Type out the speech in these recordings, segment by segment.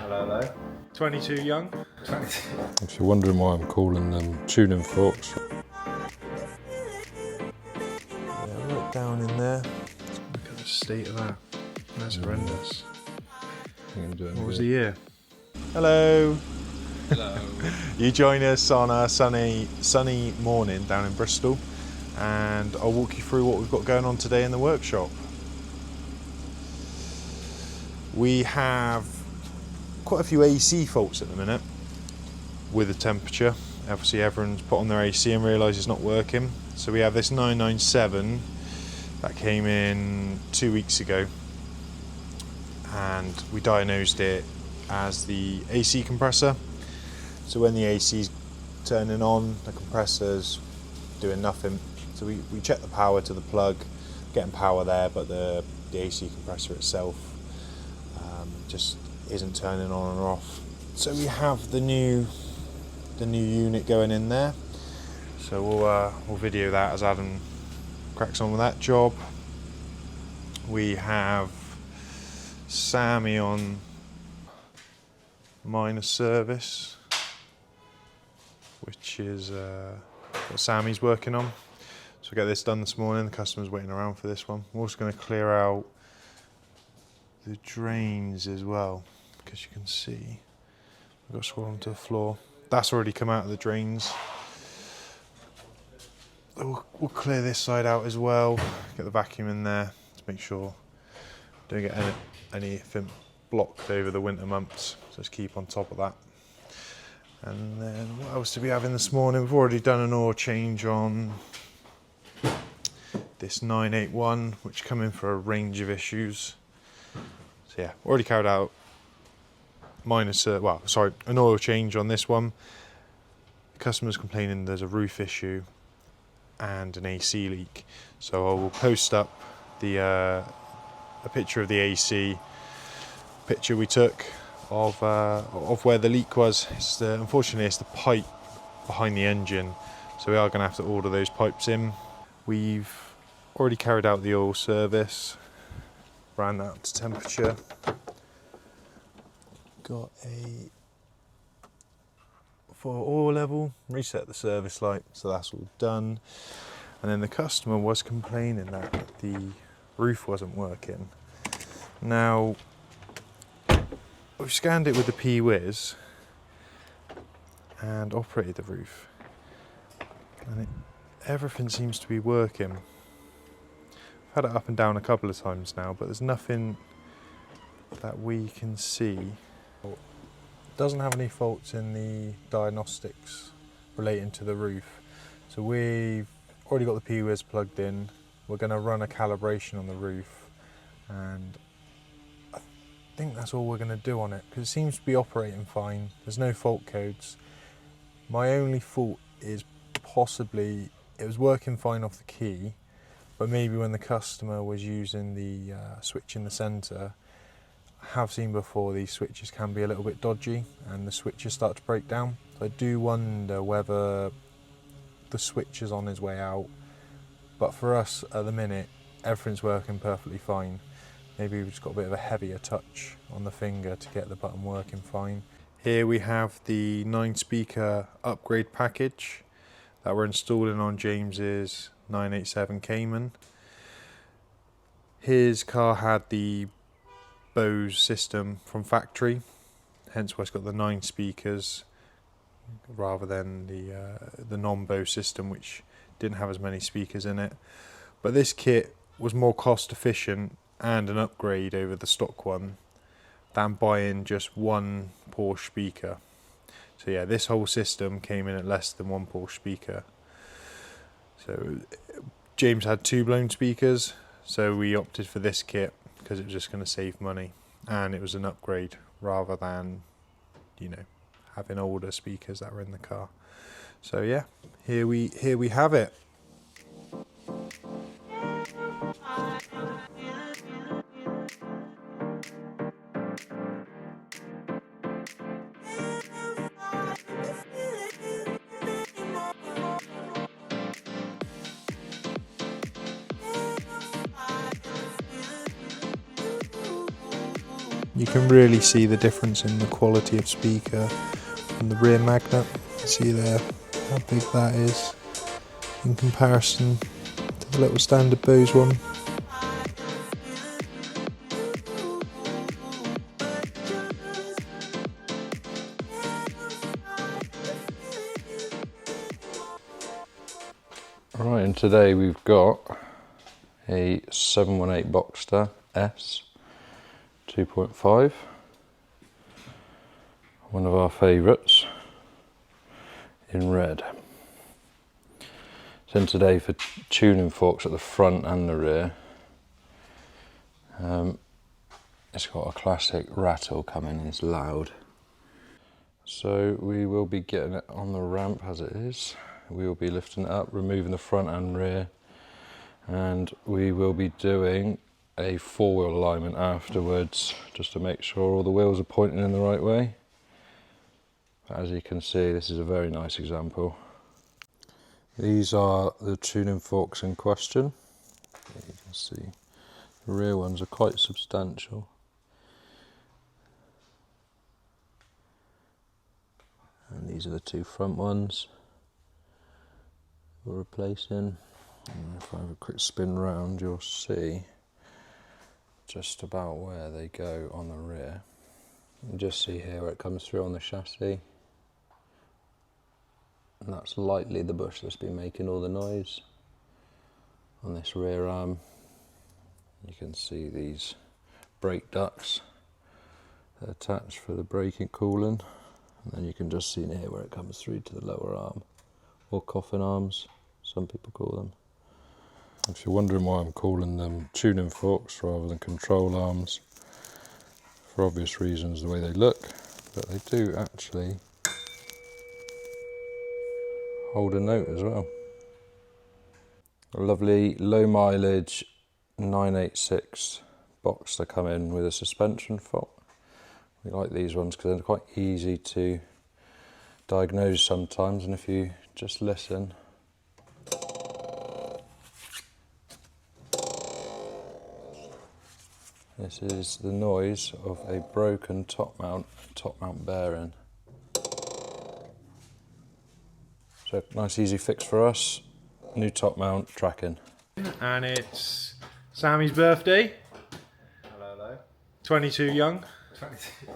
Hello, hello. 22 young. 22. If you're wondering why I'm calling them tuning forks. Yeah, look down in there. Look at the state of that. That's horrendous. What was the year? Hello. Hello. You join us on a sunny morning down in Bristol, and I'll walk you through what we've got going on today in the workshop. We have quite a few AC faults at the minute with the temperature. Obviously everyone's put on their AC and realised it's not working. So we have this 997 that came in 2 weeks ago, and we diagnosed it as the AC compressor. So when the AC's turning on, the compressor's doing nothing. So we check the power to the plug, getting power there, but the AC compressor itself just isn't turning on and off. So we have the new unit going in there. So we'll video that as Adam cracks on with that job. We have Sammy on minor service, which is what Sammy's working on. So we got this done this morning. The customer's waiting around for this one. We're also going to clear out the drains as well, because you can see we've got scroll onto the floor. That's already come out of the drains. We'll clear this side out as well. Get the vacuum in there to make sure don't get anything blocked over the winter months. So just keep on top of that. And then what else did we have in this morning? We've already done an oil change on this 981, which come in for a range of issues. So yeah, already carried out an oil change on this one. The customer's complaining there's a roof issue and an AC leak. So I will post up a picture of the AC picture we took of where the leak was. Unfortunately, it's the pipe behind the engine. So we are going to have to order those pipes in. We've already carried out the oil service, ran that up to temperature. Got a for oil level, reset the service light, so that's all done. And then the customer was complaining that the roof wasn't working. Now, we've scanned it with the P-Wiz and operated the roof, and everything seems to be working. I've had it up and down a couple of times now, but there's nothing that we can see. It doesn't have any faults in the diagnostics relating to the roof. So we've already got the P-Wiz plugged in. We're going to run a calibration on the roof, and I think that's all we're going to do on it, because it seems to be operating fine. There's no fault codes. My only fault is possibly it was working fine off the key, but maybe when the customer was using the switch in the centre, I have seen before these switches can be a little bit dodgy and the switches start to break down. So I do wonder whether the switch is on his way out. But for us at the minute, everything's working perfectly fine. Maybe we've just got a bit of a heavier touch on the finger to get the button working fine. Here we have the 9-speaker upgrade package that we're installing on James's 987 Cayman. His car had the BOSE system from factory, hence why it's got the 9 speakers rather than the non-BOSE system, which didn't have as many speakers in it. But this kit was more cost efficient and an upgrade over the stock one than buying just one Porsche speaker. So yeah, this whole system came in at less than one Porsche speaker. So James had 2 blown speakers, so we opted for this kit because it was just going to save money, and it was an upgrade rather than, having older speakers that were in the car. So yeah, here we have it. You can really see the difference in the quality of speaker from the rear magnet. See there how big that is in comparison to the little standard BOSE one. Right, and today we've got a 718 Boxster S 2.5, one of our favourites, in red. So today for tuning forks at the front and the rear, it's got a classic rattle coming, it's loud. So we will be getting it on the ramp as it is. We will be lifting it up, removing the front and rear, and we will be doing a four-wheel alignment afterwards, just to make sure all the wheels are pointing in the right way. As you can see, this is a very nice example. These are the tuning forks in question. You can see the rear ones are quite substantial. And these are the two front ones we're replacing. And if I have a quick spin round, you'll see just about where they go on the rear. You just see here where it comes through on the chassis. And that's likely the bush that's been making all the noise on this rear arm. You can see these brake ducts attached for the braking coolant. And then you can just see in here where it comes through to the lower arm, or coffin arms, some people call them. If you're wondering why I'm calling them tuning forks rather than control arms, for obvious reasons, the way they look, but they do actually hold a note as well. A lovely low mileage 986 Boxster come in with a suspension fault. We like these ones because they're quite easy to diagnose sometimes, and if you just listen, this is the noise of a broken top mount bearing. So nice easy fix for us, new top mount tracking. And it's Sammy's birthday. Hello, hello. 22 young. 22.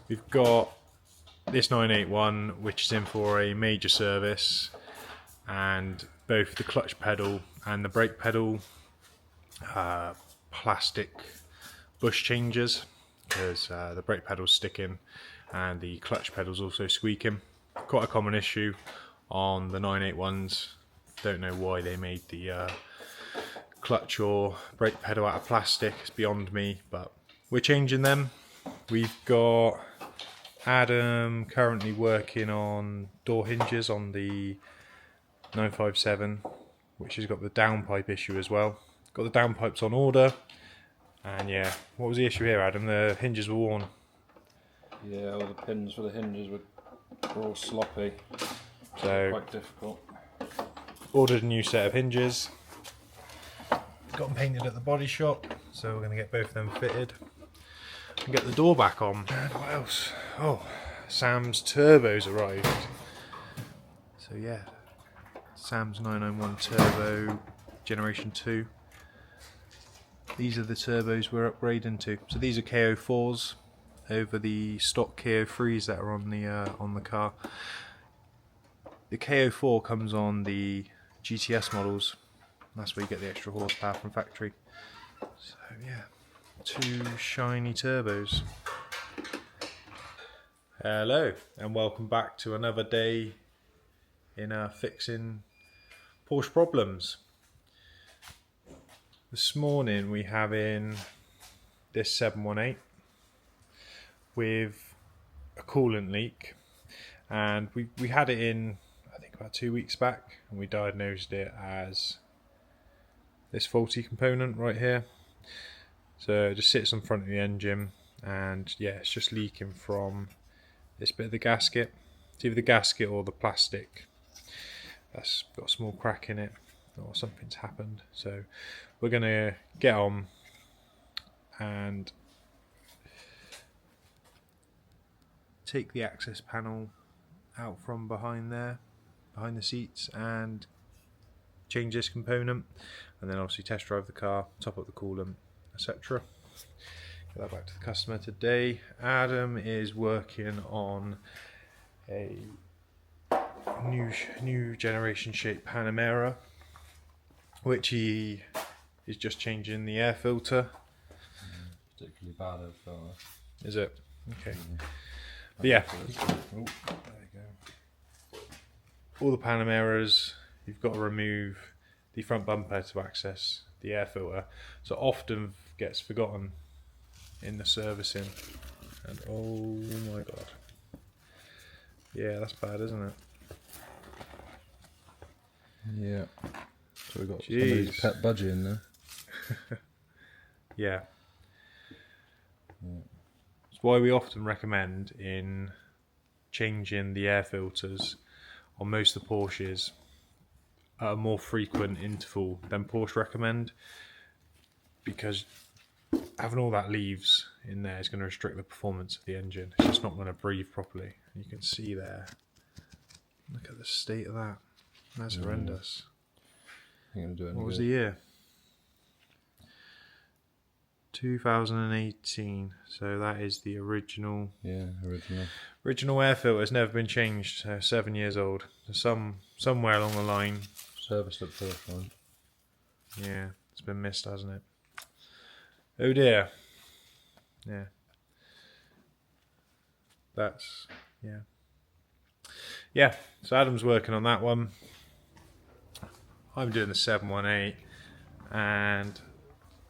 We've got this 981, which is in for a major service, and both the clutch pedal and the brake pedal plastic bush changes, because the brake pedal's sticking and the clutch pedal's also squeaking. Quite a common issue on the 981s. Don't know why they made the clutch or brake pedal out of plastic, it's beyond me, but we're changing them. We've got Adam currently working on door hinges on the 957, which has got the downpipe issue as well. Got the downpipes on order, and yeah, what was the issue here, Adam? The hinges were worn. Yeah, all the pins for the hinges were all sloppy, So quite difficult. ordered a new set of hinges. Got them painted at the body shop, so we're going to get both of them fitted and get the door back on. And what else? Oh, Sam's turbos arrived. So yeah, Sam's 991 turbo generation 2. These are the turbos we're upgrading to. So these are KO4s over the stock KO3s that are on the car. The KO4 comes on the GTS models. That's where you get the extra horsepower from factory. So yeah, two shiny turbos. Hello and welcome back to another day in fixing Porsche problems. This morning we have in this 718 with a coolant leak, and we had it in I think about 2 weeks back, and we diagnosed it as this faulty component right here. So it just sits in front of the engine, and yeah, it's just leaking from this bit of the gasket. It's either the gasket or the plastic that's got a small crack in it, or something's happened. So we're going to get on, and take the access panel out from behind there, behind the seats, and change this component, and then obviously test drive the car, top up the coolant, etc. Get that back to the customer today. Adam is working on a new generation shape Panamera, which he is just changing the air filter. Particularly bad air filter. Is it? Okay. But yeah. Oh, there you go. All the Panameras, you've got to remove the front bumper to access the air filter. So often gets forgotten in the servicing. And oh my god. Yeah, that's bad, isn't it? Yeah. So we've got Jeez. somebody's pet budgie in there. Yeah. It's why we often recommend in changing the air filters on most of the Porsches at a more frequent interval than Porsche recommend, because having all that leaves in there is going to restrict the performance of the engine. It's just not going to breathe properly. You can see there. Look at the state of that. That's horrendous. What was the year? 2018. So that is the original. Yeah, Original air filter has never been changed. So 7 years old. So somewhere along the line. Serviced at first one. Yeah, it's been missed, hasn't it? Oh dear. Yeah. That's yeah. So Adam's working on that one. I'm doing the 718, and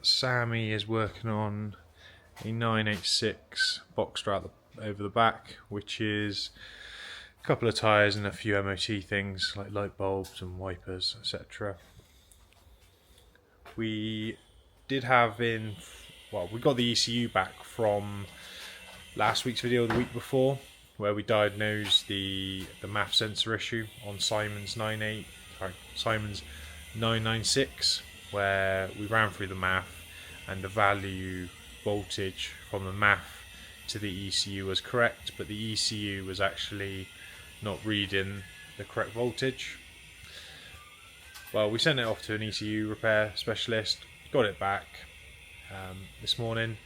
Sammy is working on a 986 Boxster over the back, which is a couple of tyres and a few MOT things like light bulbs and wipers, etc. We did have we got the ECU back from last week's video, the week before, where we diagnosed the MAF sensor issue on Simon's 996, where we ran through the MAF and the value voltage from the MAF to the ECU was correct, but the ECU was actually not reading the correct voltage. Well, we sent it off to an ECU repair specialist, got it back this morning,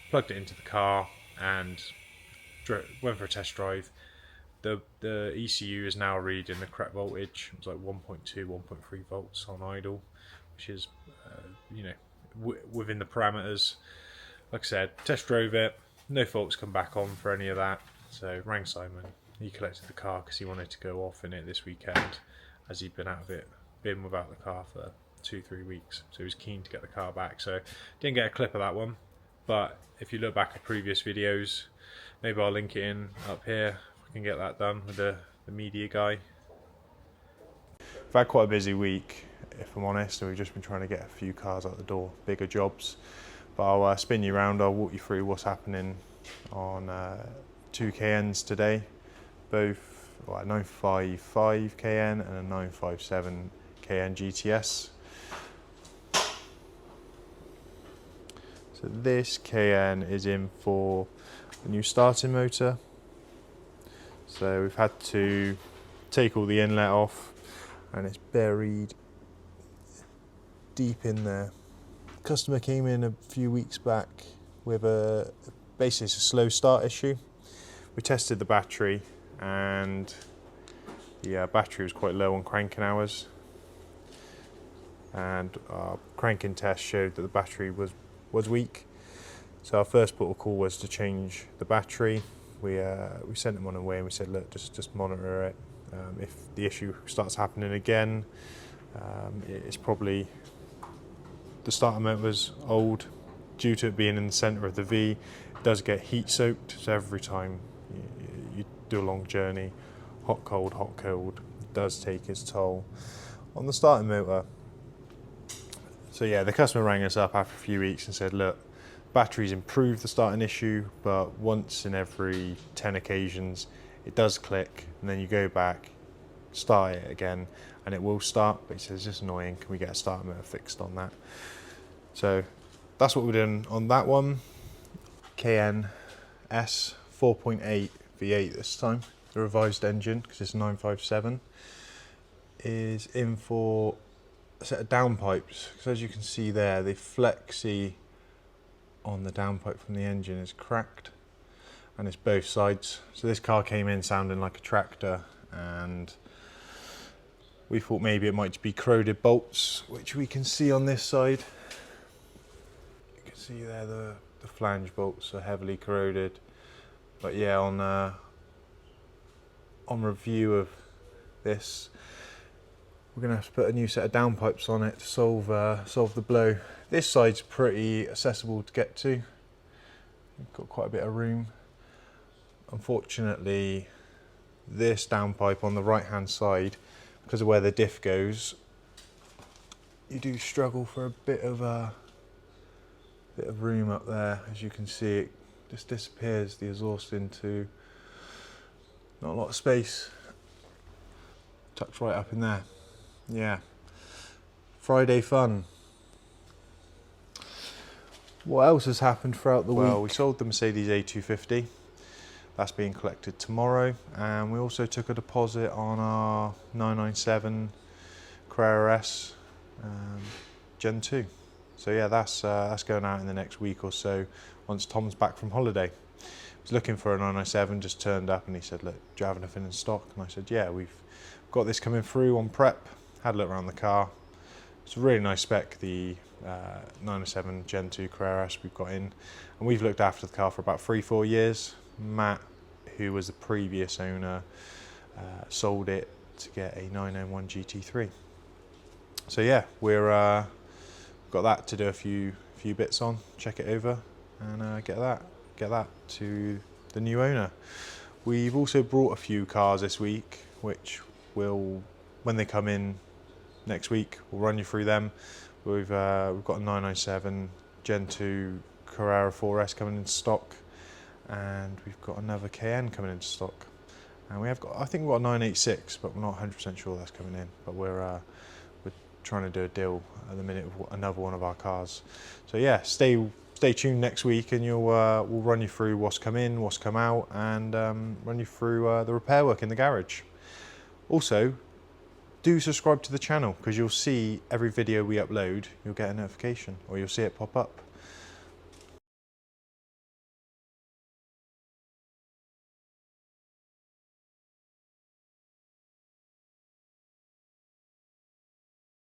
plugged it into the car and went for a test drive. The ECU is now reading the correct voltage. It was like 1.2, 1.3 volts on idle, which is within the parameters. Like I said, test drove it, no faults come back on for any of that. So rang Simon. He collected the car because he wanted to go off in it this weekend, as he'd been without the car for 2-3 weeks. So he was keen to get the car back. So didn't get a clip of that one, but if you look back at previous videos, maybe I'll link it in up here. If I can get that done with the media guy. We've had quite a busy week, if I'm honest, and we've just been trying to get a few cars out the door, bigger jobs. But I'll spin you around. I'll walk you through what's happening on 2 Cayennes today, both a 955 Cayenne and a 957 Cayenne GTS. So this Cayenne is in for a new starting motor. So we've had to take all the inlet off, and it's buried deep in there. Customer came in a few weeks back with basically it's a slow start issue. We tested the battery, and the battery was quite low on cranking hours, and our cranking test showed that the battery was weak. So our first port of call was to change the battery. We sent them on away and we said, look, just monitor it. If the issue starts happening again, it's probably the starter motor's old. Due to it being in the centre of the V, it does get heat soaked. So every time you do a long journey, hot cold, it does take its toll on the starting motor. So yeah, the customer rang us up after a few weeks and said, look, battery's improved the starting issue, but once in every 10 occasions it does click, and then you go back, start it again, and it will start, but he says it's just annoying, can we get a starter motor fixed on that? So that's what we're doing on that one. Cayenne S 4.8 V8 this time. The revised engine, because it's 957, is in for a set of downpipes. Because as you can see there, the flexi on the downpipe from the engine is cracked, and it's both sides. So this car came in sounding like a tractor, and we thought maybe it might be corroded bolts, which we can see on this side. You can see there the flange bolts are heavily corroded. But yeah, on review of this, we're going to have to put a new set of downpipes on it to solve the blow. This side's pretty accessible to get to. We've got quite a bit of room. Unfortunately, this downpipe on the right hand side, because of where the diff goes, you do struggle for a bit of room up there. As you can see, it just disappears the exhaust into not a lot of space. Tucked right up in there. Yeah. Friday fun. What else has happened throughout the week? Well, we sold the Mercedes A250. That's being collected tomorrow, and we also took a deposit on our 997 Carrera S Gen 2. So yeah, that's going out in the next week or so once Tom's back from holiday. I was looking for a 997, just turned up, and he said, look, do you have anything in stock? And I said, yeah, we've got this coming through on prep. Had a look around the car. It's a really nice spec, the 997 Gen 2 Carrera S we've got in, and we've looked after the car for about 3-4 years. Matt, who was the previous owner, sold it to get a 991 GT3. So yeah, we're got that to do a few bits on, check it over, and get that to the new owner. We've also brought a few cars this week, which will, when they come in next week, we'll run you through them. We've got a 997 Gen 2 Carrera 4S coming into stock, and we've got another Cayenne coming into stock, and we have got, I think we've got a 986, but we're not 100% sure that's coming in. But we're trying to do a deal at the minute with another one of our cars. So yeah, stay tuned next week, and we'll run you through what's come in, what's come out, and run you through the repair work in the garage. Also, do subscribe to the channel, because you'll see every video we upload, you'll get a notification, or you'll see it pop up.